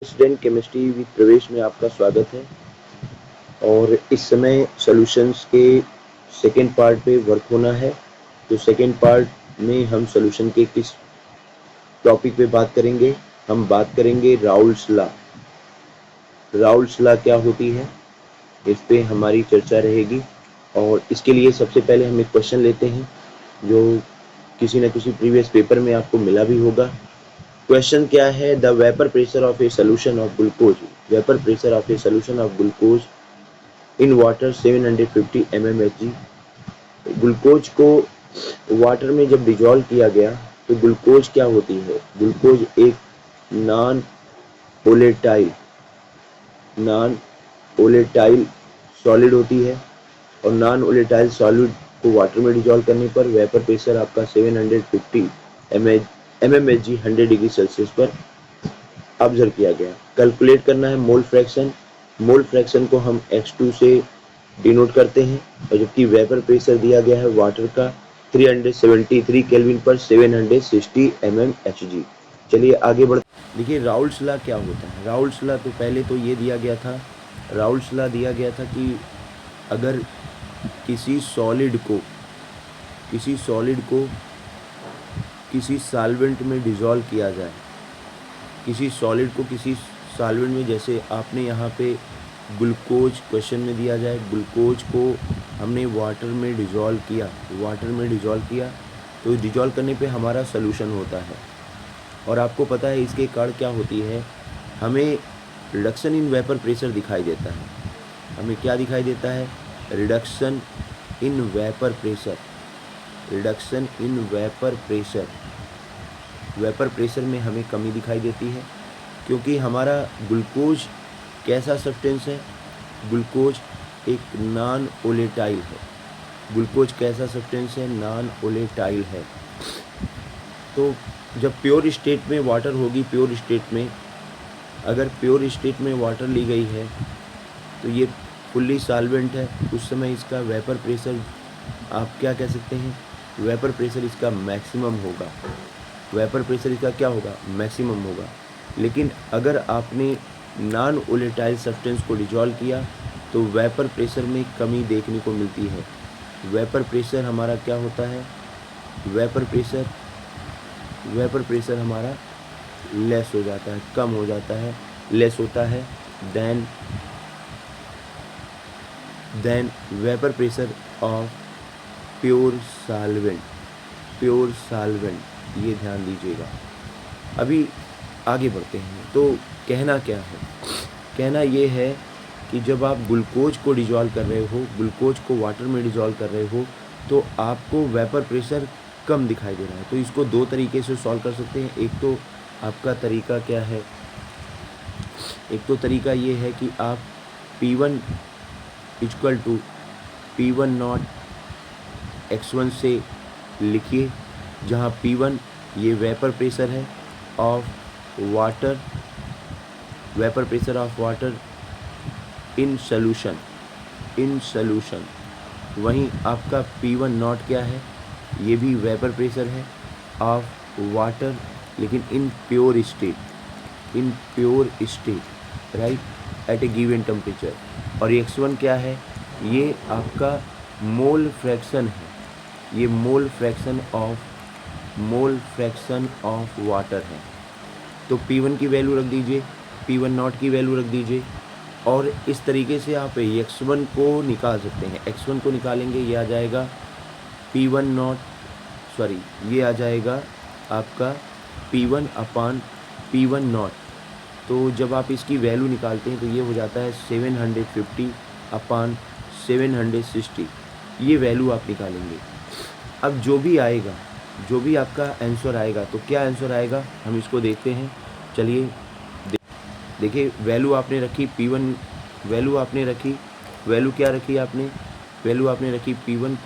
Student chemistry with प्रवेश में आपका स्वागत है। और इस समय सॉल्यूशंस के सेकेंड पार्ट पे वर्क होना है। तो सेकेंड पार्ट में हम सॉल्यूशन के किस टॉपिक पे बात करेंगे? हम बात करेंगे राउल्स लॉ। राउल्स लॉ क्या होती है, इस पे हमारी चर्चा रहेगी। और इसके लिए सबसे पहले हम एक क्वेश्चन लेते हैं जो किसी न किसी प्रीवियस पेपर में आपको मिला भी होगा। क्वेश्चन क्या है? The vapour pressure of a solution of glucose, vapour pressure of a solution of glucose in water 750 mmHg। Glucose को वाटर में जब डिजोल्व किया गया तो ग्लूकोज क्या होती है? ग्लूकोज एक non volatile non volatile solid होती है। और नॉन वोलेटाइल सॉलिड को वाटर में डिजोल्व करने पर वेपर प्रेशर आपका 750 mmHg 100 डिग्री सेल्सियस पर ऑब्जर्व किया गया। कैलकुलेट करना है मोल फ्रैक्शन। मोल फ्रैक्शन को हम x2 से डिनोट करते हैं। और जबकि वेपर प्रेशर दिया गया है वाटर का 373 केल्विन पर 760 mmHg। चलिए आगे बढ़। देखिए राउल्स लॉ क्या होता है। राउल्स लॉ तो पहले तो ये दिया गया था, राउल्स लॉ दिया गया था कि अगर किसी सॉलिड को किसी सॉल्वेंट में डिज़ोल्व किया जाए, किसी सॉलिड को किसी सॉल्वेंट में, जैसे आपने यहाँ पे ग्लूकोज क्वेश्चन में दिया जाए, ग्लूकोज को हमने वाटर में डिज़ोल्व किया तो डिज़ोल्व करने पे हमारा सोल्यूशन होता है। और आपको पता है इसके कारण क्या होती है, हमें रिडक्शन इन वेपर प्रेशर दिखाई देता है। हमें क्या दिखाई देता है? Reduction in vapour pressure. Reduction in vapour pressure, vapour pressure में हमें कमी दिखाई देती है। क्योंकि हमारा ग्लूकोज कैसा सब्सटेंस है? ग्लूकोज एक नॉन वोलेटाइल है। ग्लूकोज कैसा सब्सटेंस है? नॉन वोलेटाइल है। तो जब प्योर स्टेट में वाटर होगी, प्योर स्टेट में अगर प्योर स्टेट में वाटर ली गई है तो ये फुल्ली सॉल्वेंट है, उस समय इसका वेपर प्रेशर आप क्या कह सकते हैं? वेपर प्रेशर इसका मैक्सिमम होगा। वेपर प्रेशर इसका क्या होगा? मैक्सिमम होगा। लेकिन अगर आपने नॉन वोलेटाइल सब्सटेंस को डिजोल्व किया तो वेपर प्रेशर में कमी देखने को मिलती है। वेपर प्रेशर हमारा क्या होता है? वेपर प्रेशर हमारा लेस हो जाता है, कम हो जाता है, लेस होता है than vapour pressure of pure solvent. ये ध्यान दीजिएगा। अभी आगे बढ़ते हैं। तो कहना क्या है? कहना ये है कि जब आप ग्लूकोज को डिजोल्व कर रहे हो, ग्लूकोज को वाटर में डिजोल्व कर रहे हो, तो आपको वेपर प्रेशर कम दिखाई दे रहा है। तो इसको दो तरीके से सॉल्व कर सकते हैं। एक तो आपका तरीका क्या है? एक तो तरीका ये है कि आप P1 equal to P1 not x1 से लिखिए, जहाँ P1 ये वेपर प्रेशर है of water, vapour pressure of water in solution. वहीं आपका P1 नॉट क्या है? ये भी वेपर प्रेशर है ऑफ वाटर, लेकिन in pure state right at a given temperature. और x1 क्या है? ये आपका मोल फ्रैक्शन है, ये मोल फ्रैक्शन ऑफ वाटर है। तो P1 की वैल्यू रख दीजिए, P1 नॉट की वैल्यू रख दीजिए। और इस तरीके से आप x1 को निकाल सकते हैं। x1 को निकालेंगे, ये आ जाएगा P1 नॉट, सॉरी ये आ जाएगा आपका P1 अपान P1 नॉट। तो जब आप इसकी वैल्यू निकालते हैं तो ये हो जाता है 750 अपान 760। ये वैल्यू आप निकालेंगे। अब जो भी आपका आंसर आएगा, तो क्या आंसर आएगा हम इसको देखते हैं। चलिए देखिए, वैल्यू आपने रखी P1, वैल्यू क्या रखी आपने? वैल्यू आपने रखी P1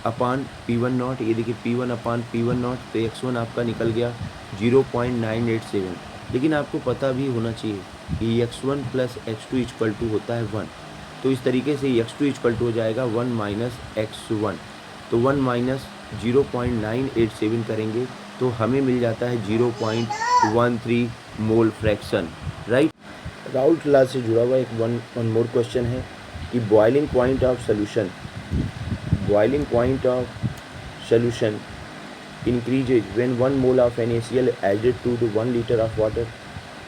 अपान P1 नॉट। ये देखिए P1 अपान P1 नॉट, तो x1 आपका निकल गया 0.987। लेकिन आपको पता भी होना चाहिए कि x1 plus x2 equal to होता है 1। तो इस तरीके से x2 इक्वल टू हो जाएगा 1 माइनस x1। तो 1 माइनस 0.987 करेंगे तो हमें मिल जाता है 0.13 mole fraction, right. Raoult law से जुड़ा हुआ एक वन मोर क्वेश्चन है कि boiling point of solution increases when 1 mole of NaCl added to the 1 liter of water,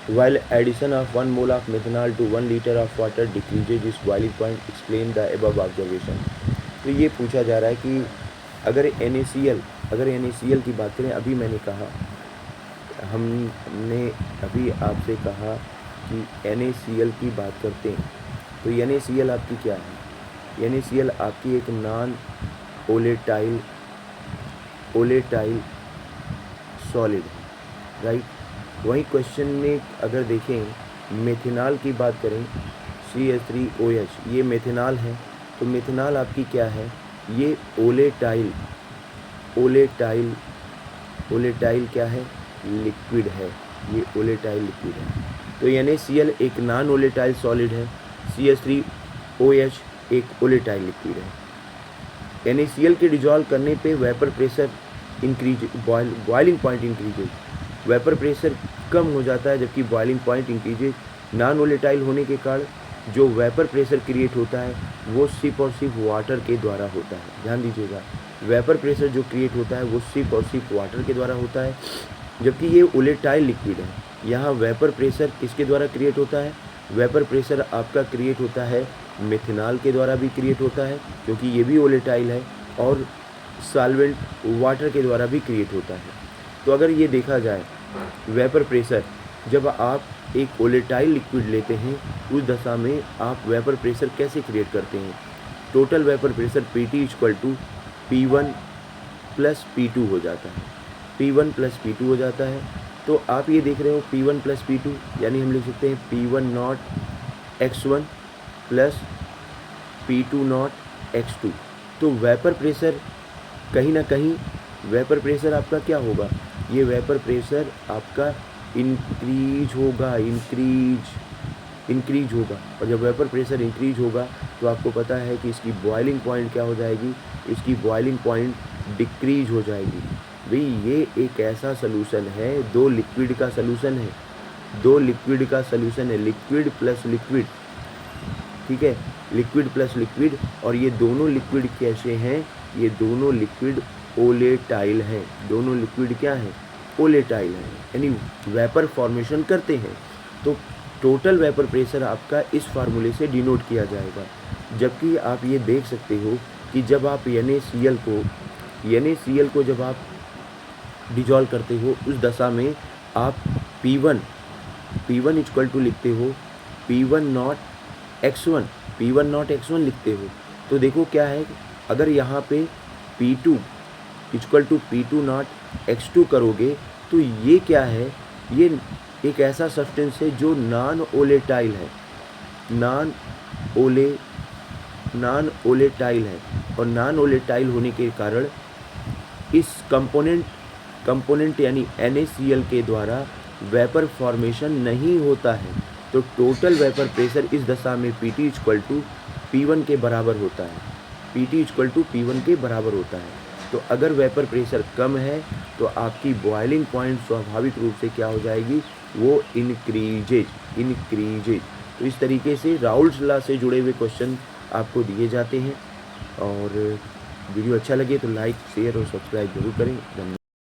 while addition of 1 mole of methanol to 1 liter of water decreases its boiling point. Explain the above observation. तो ये पूछा जा रहा है कि अगर NaCl की बात करें, अभी मैंने कहा, हमने अभी आपसे कहा कि NaCl की बात करते हैं, तो NaCl आपकी क्या है? NaCl आपकी एक नॉन ओलेटाइल सॉलिड है, राइट। वहीं क्वेश्चन में अगर देखें मेथेनॉल की बात करें, CH3OH, ये मेथेनॉल है, तो मेथेनॉल आपकी क्या है? ये ओलेटाइल क्या है? लिक्विड है, ये ओलेटाइल लिक्विड है। तो NaCl एक नॉन ओलेटाइल सॉलिड है, CH3OH एक ओलेटाइल लिक्विड है। NaCl के डिजॉल्व करने पे vapour pressure increase, boiling point increases, vapour pressure कम हो जाता है, जबकि boiling point increases. Non volatile होने के कारण जो वेपर प्रेशर क्रिएट होता है वो सिर्फ और सिर्फ वाटर के द्वारा होता है। ध्यान दीजिएगा, वेपर प्रेशर जो क्रिएट होता है वो सिर्फ और सिर्फ वाटर के द्वारा होता है, जबकि ये वोलेटाइल लिक्विड है। यहाँ वेपर प्रेशर किसके द्वारा क्रिएट होता है? वेपर प्रेशर आपका क्रिएट होता है मेथेनॉल के द्वारा भी क्रिएट होता है, क्योंकि ये भी वोलेटाइल है, और सॉल्वेंट वाटर के द्वारा भी क्रिएट होता है। तो अगर ये देखा जाए वेपर प्रेशर, जब आप एक वोलेटाइल लिक्विड लेते हैं उस दशा में आप वेपर प्रेशर कैसे क्रिएट करते हैं? Total vapour pressure PT = P1 + P2 हो जाता है, P1 + P2 हो जाता है। तो आप ये देख रहे हो P1 + P2, यानी हम लिख सकते हैं P1 X1 + P2 X2। तो वेपर प्रेशर कहीं ना कहीं वेपर प्रेशर आपका क्या होगा? ये वेपर प्रेशर आपका इंक्रीज होगा, और जब वेपर प्रेशर इंक्रीज होगा तो आपको पता है कि इसकी बॉइलिंग पॉइंट क्या हो जाएगी? इसकी बॉइलिंग पॉइंट डिक्रीज हो जाएगी। भाई ये एक ऐसा सलूशन है, दो लिक्विड का सलूशन है, लिक्विड प्लस लिक्विड, ठीक है, लिक्विड प्लस लिक्विड। और ये दोनों लिक्विड कैसे हैं? ये दोनों लिक्विड ओलेटाइल हैं। दोनों लिक्विड क्या हैं? ओलेटाइल हैं, यानी वेपर फॉर्मेशन करते हैं। तो टोटल वेपर प्रेशर आपका इस फार्मूले से डिनोट किया जाएगा। जबकि आप ये देख सकते हो कि जब आप NaCl को जब आप डिजॉल्व करते हो उस दशा में आप P1 = लिखते हो P1 X1 लिखते हो। तो देखो क्या है, अगर यहाँ पे P2 = P2 X2 करोगे तो ये क्या है? ये एक ऐसा सब्सटेंस है जो नॉन ओलेटाइल है, और नॉन ओलेटाइल होने के कारण इस कंपोनेंट यानी NaCl के द्वारा वेपर फॉर्मेशन नहीं होता है। तो टोटल वेपर प्रेशर इस दशा में PT = P1 के बराबर होता है। तो अगर वेपर प्रेशर कम है तो आपकी बॉइलिंग पॉइंट स्वाभाविक रूप से क्या हो जाएगी? वो इंक्रीजेज। तो इस तरीके से राउल्ट लॉ से जुड़े हुए क्वेश्चन आपको दिए जाते हैं। और वीडियो अच्छा लगे तो लाइक, शेयर और सब्सक्राइब जरूर करें। धन्यवाद।